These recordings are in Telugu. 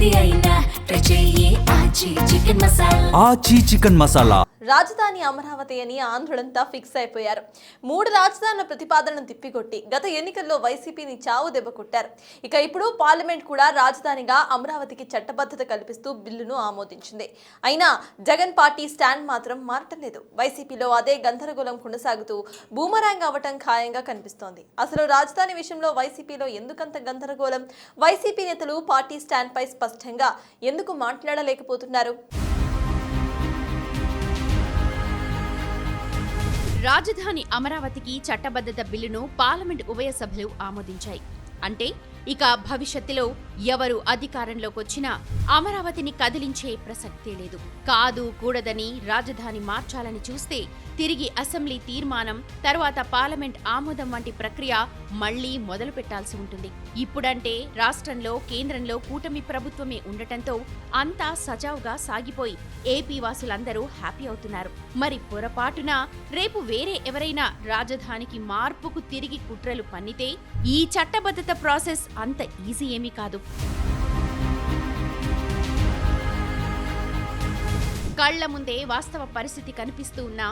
ఏది అయినా ట్రై చెయ్యి ఆచి చికెన్ మసాలా. ఆచి చికెన్ మసాలా. రాజధాని అమరావతి అని ఆంధ్రులంతా ఫిక్స్ అయిపోయారు. 3 రాజధానుల ప్రతిపాదనను తిప్పికొట్టి గత ఎన్నికల్లో వైసీపీని చావు దెబ్బ కొట్టారు. ఇక ఇప్పుడు పార్లమెంట్ కూడా రాజధానిగా అమరావతికి చట్టబద్ధత కల్పిస్తూ బిల్లును ఆమోదించింది. అయినా జగన్ పార్టీ స్టాండ్ మాత్రం మారటం లేదు. వైసీపీలో అదే గందరగోళం కొనసాగుతూ బూమరాంగ్ అవ్వటం ఖాయంగా కనిపిస్తోంది. అసలు రాజధాని విషయంలో వైసీపీలో ఎందుకంత గందరగోళం? వైసీపీ నేతలు పార్టీ స్టాండ్ పై స్పష్టంగా ఎందుకు మాట్లాడలేకపోతున్నారు? రాజధాని అమరావతికి చట్టబద్ధత బిల్లును పార్లమెంట్ ఉభయ సభలు ఆమోదించాయి. అంటే ఇక భవిష్యత్తులో ఎవరు అధికారంలోకి వచ్చినా అమరావతిని కదిలించే ప్రసక్తే లేదు. కాదు కూడదని రాజధాని మార్చాలని చూస్తే తిరిగి అసెంబ్లీ తీర్మానం, తర్వాత పార్లమెంట్ ఆమోదం వంటి ప్రక్రియ మళ్లీ మొదలు పెట్టాల్సి ఉంటుంది. ఇప్పుడంటే రాష్ట్రంలో కేంద్రంలో కూటమి ప్రభుత్వమే ఉండటంతో అంతా సజావుగా సాగిపోయి ఏపీ వాసులందరూ హ్యాపీ అవుతున్నారు. మరి పొరపాటున రేపు వేరే ఎవరైనా రాజధానికి మార్పుకు తిరిగి కుట్రలు పన్నితే ఈ చట్టబద్ధత ప్రాసెస్ అంత ఈజీ ఏమీ కాదు. కళ్ల ముందే వాస్తవ పరిస్థితి కనిపిస్తూ ఉన్నా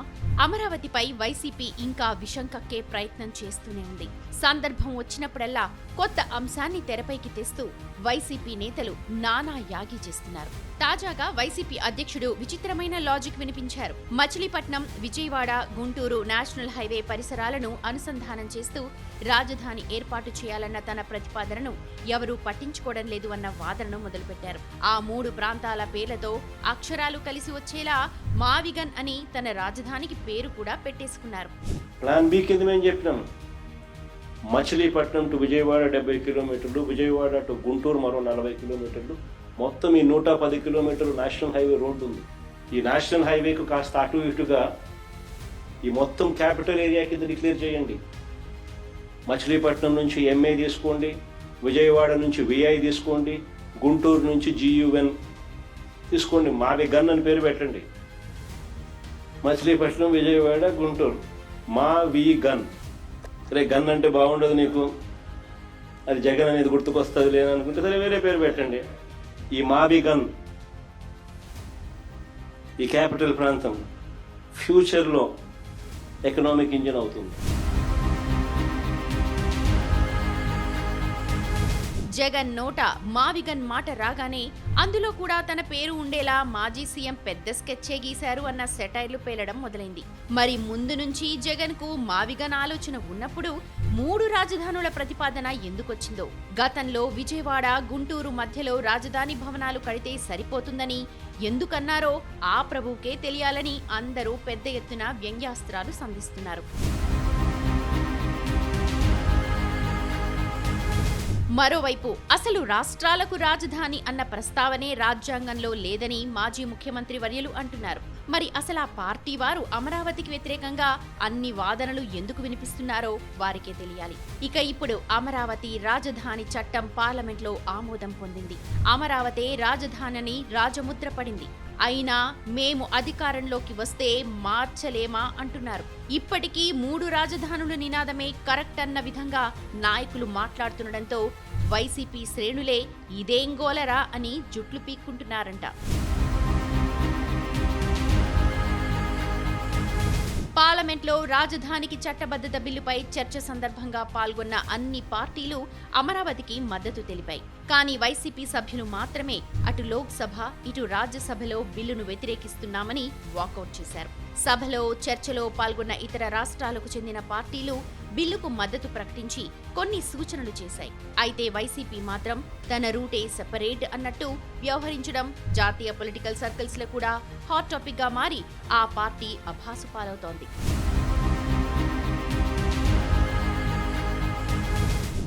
అమరావతిపై వైసీపీ ఇంకా విషం కక్కే ప్రయత్నం చేస్తూనే ఉంది. సందర్భం వచ్చినప్పుడల్లా కొత్త అంశాన్ని తెరపైకి తెస్తూ వైసీపీ నేతలు నానా యాగి చేస్తున్నారు. తాజాగా వైసీపీ అధ్యక్షుడు విచిత్రమైన లాజిక్ వినిపించారు. మచిలీపట్నం, విజయవాడ, గుంటూరు నేషనల్ హైవే పరిసరాలను అనుసంధానం చేస్తూ రాజధాని ఏర్పాటు చేయాలన్న తన ప్రతిపాదనను ఎవరూ పట్టించుకోవడం లేదు అన్న వాదనను మొదలుపెట్టారు. ఆ 3 ప్రాంతాల పేర్లతో అక్షరాలు కలిసి వచ్చేలా మావిగన్ అని తన రాజధానికి పేరు కూడా పెట్టేసుకున్నారు. ప్లాన్ బి కింద మేము చెప్పినాము. మచిలీపట్నం టు విజయవాడ 70 కిలోమీటర్లు, విజయవాడ టు గుంటూరు మరో 40 కిలోమీటర్లు, మొత్తం ఈ 110 కిలోమీటర్లు నేషనల్ హైవే రోడ్డు ఉంది. ఈ నేషనల్ హైవేకు కాస్త అటు ఇటుగా ఈ మొత్తం క్యాపిటల్ ఏరియా కింద డిక్లేర్ చేయండి. మచిలీపట్నం నుంచి ఎంఏ తీసుకోండి, విజయవాడ నుంచి విఐ తీసుకోండి, గుంటూరు నుంచి జియుఎన్ తీసుకోండి, మావిగన్ అని పేరు పెట్టండి. మచిలీపట్నం, విజయవాడ, గుంటూరు, మావిగన్. సరే, గన్ అంటే బాగుండదు నీకు, అది జగన్ అనేది గుర్తుకొస్తుంది లేదనుకుంటే సరే వేరే పేరు పెట్టండి. ఈ మావిగన్, ఈ క్యాపిటల్ ప్రాంతం ఫ్యూచర్లో ఎకనామిక్ ఇంజిన్ అవుతుంది. జగన్ నోట మావిగన్ మాట రాగానే అందులో కూడా తన పేరు ఉండేలా మాజీ సీఎం పెద్ద స్కెచ్చే గీశారు అన్న సెటైర్లు పేలడం మొదలైంది. మరి ముందు నుంచి జగన్ కు మావిగన్ ఆలోచన ఉన్నప్పుడు 3 రాజధానుల ప్రతిపాదన ఎందుకొచ్చిందో, గతంలో విజయవాడ, గుంటూరు మధ్యలో రాజధాని భవనాలు కడితే సరిపోతుందని ఎందుకన్నారో ఆ ప్రభువుకే తెలియాలని అందరూ పెద్ద ఎత్తున వ్యంగ్యాస్త్రాలు సంధిస్తున్నారు. మరోవైపు అసలు రాష్ట్రాలకు రాజధాని అన్న ప్రస్తావనే రాజ్యాంగంలో లేదని మాజీ ముఖ్యమంత్రి వర్యులు అంటున్నారు. మరి అసలు ఆ పార్టీ వారు అమరావతికి వ్యతిరేకంగా అన్ని వాదనలు ఎందుకు వినిపిస్తున్నారో వారికే తెలియాలి. ఇక ఇప్పుడు అమరావతి రాజధాని చట్టం పార్లమెంట్లో ఆమోదం పొందింది. అమరావతి రాజధానిని రాజముద్ర పడింది. అయినా మేము అధికారంలోకి వస్తే మార్చలేమా అంటున్నారు. ఇప్పటికీ 3 రాజధానుల నినాదమే కరెక్ట్ అన్న విధంగా నాయకులు మాట్లాడుతుండటంతో వైసీపీ శ్రేణులే ఇదేం గోలరా అని జుట్లు పీక్కుంటున్నారంట. పార్లమెంట్లో రాజధానికి చట్టబద్ధత బిల్లుపై చర్చ సందర్భంగా పాల్గొన్న అన్ని పార్టీలు అమరావతికి మద్దతు తెలిపాయి. కానీ వైసీపీ సభ్యులు మాత్రమే అటు లోక్సభ, ఇటు రాజ్యసభలో బిల్లును వ్యతిరేకిస్తున్నామని వాకౌట్ చేశారు. సభలో చర్చలో పాల్గొన్న ఇతర రాష్ట్రాలకు చెందిన పార్టీలు బిల్లుకు మద్దతు ప్రకటించి కొన్ని సూచనలు చేశాయి. అయితే వైసీపీ మాత్రం తన రూటే సెపరేట్ అన్నట్టు వ్యవహరించడం జాతీయ పొలిటికల్ సర్కిల్స్ లో కూడా హాట్ టాపిక్ గా మారి ఆ పార్టీ అభాసుపాలవుతోంది.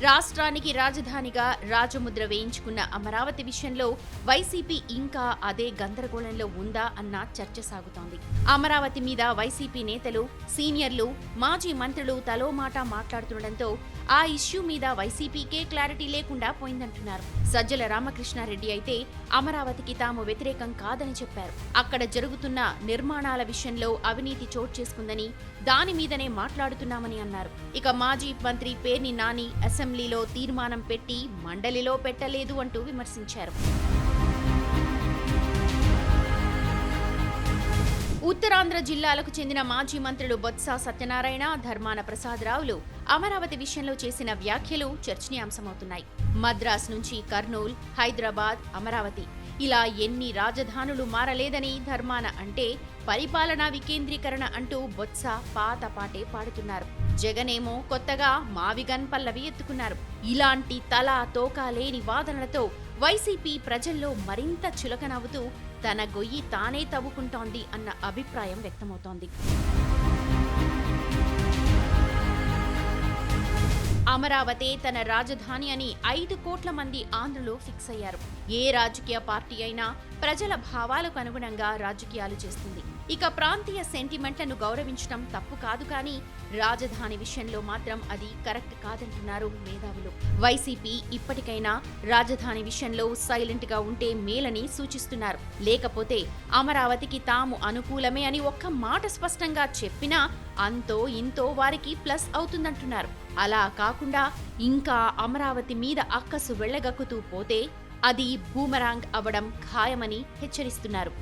రాష్ట్రానికి రాజధానిగా రాజముద్ర వేయించుకున్న అమరావతి విషయంలో వైసీపీ ఇంకా అదే గందరగోళంలో ఉందా అన్న చర్చ సాగుతోంది. అమరావతి మీద వైసీపీ నేతలు, సీనియర్లు, మాజీ మంత్రులు తలో మాట మాట్లాడుతుండటంతో ఆ ఇష్యూ మీద వైసీపీకే క్లారిటీ లేకుండా పోయిందంటున్నారు. సజ్జల రామకృష్ణారెడ్డి అయితే అమరావతికి తాము వ్యతిరేకం కాదని చెప్పారు. అక్కడ జరుగుతున్న నిర్మాణాల విషయంలో అవినీతి చోటు చేసుకుందని, దాని మీదనే మాట్లాడుతున్నామని అన్నారు. ఇక మాజీ మంత్రి పేర్ని నాని అసెంబ్లీలో తీర్మానం పెట్టి మండలిలో పెట్టలేదు అంటూ విమర్శించారు. ఉత్తరాంధ్ర జిల్లాలకు చెందిన మాజీ మంత్రులు బొత్స సత్యనారాయణ, ధర్మాన ప్రసాదరావులు అమరావతి విషయంలో చేసిన వ్యాఖ్యలు చర్చనీయాంశమవుతున్నాయి. మద్రాస్ నుంచి కర్నూల్, హైదరాబాద్, అమరావతి ఇలా ఎన్ని రాజధానులు మారలేదని ధర్మాన అంటే పరిపాలనా వికేంద్రీకరణ అంటూ బొత్స పాత పాటే పాడుతున్నారు. జగనేమో కొత్తగా మావిగన్ పల్లవి ఎత్తుకున్నారు. ఇలాంటి తలా తోకా లేని వాదనలతో వైసీపీ ప్రజల్లో మరింత చులకనవ్వుతూ తన గొయ్యి తానే తవ్వుకుంటోంది అన్న అభిప్రాయం వ్యక్తమవుతోంది. అమరావతి తన రాజధాని అని 5 కోట్ల మంది ఆంధ్రులు ఫిక్స్ అయ్యారు. ఏ రాజకీయ పార్టీ అయినా ప్రజల భావాలకు అనుగుణంగా రాజకీయాలు చేస్తుంది. ఇక ప్రాంతీయ సెంటిమెంట్లను గౌరవించడం తప్పు కాదు, కానీ రాజధాని విషయంలో మాత్రం అది కరెక్ట్ కాదంటున్నారు మేధావులు. వైసీపీ ఇప్పటికైనా రాజధాని విషయంలో సైలెంట్ గా ఉంటే మేలని సూచిస్తున్నారు. లేకపోతే అమరావతికి తాము అనుకూలమే అని ఒక్క మాట స్పష్టంగా చెప్పినా అంతో ఇంతో వారికి ప్లస్ అవుతుందంటున్నారు. అలా కాకుండా ఇంకా అమరావతి మీద అక్కసు వెళ్లగక్కుతూ పోతే అది బూమరాంగ్ అవ్వడం ఖాయమని హెచ్చరిస్తున్నారు.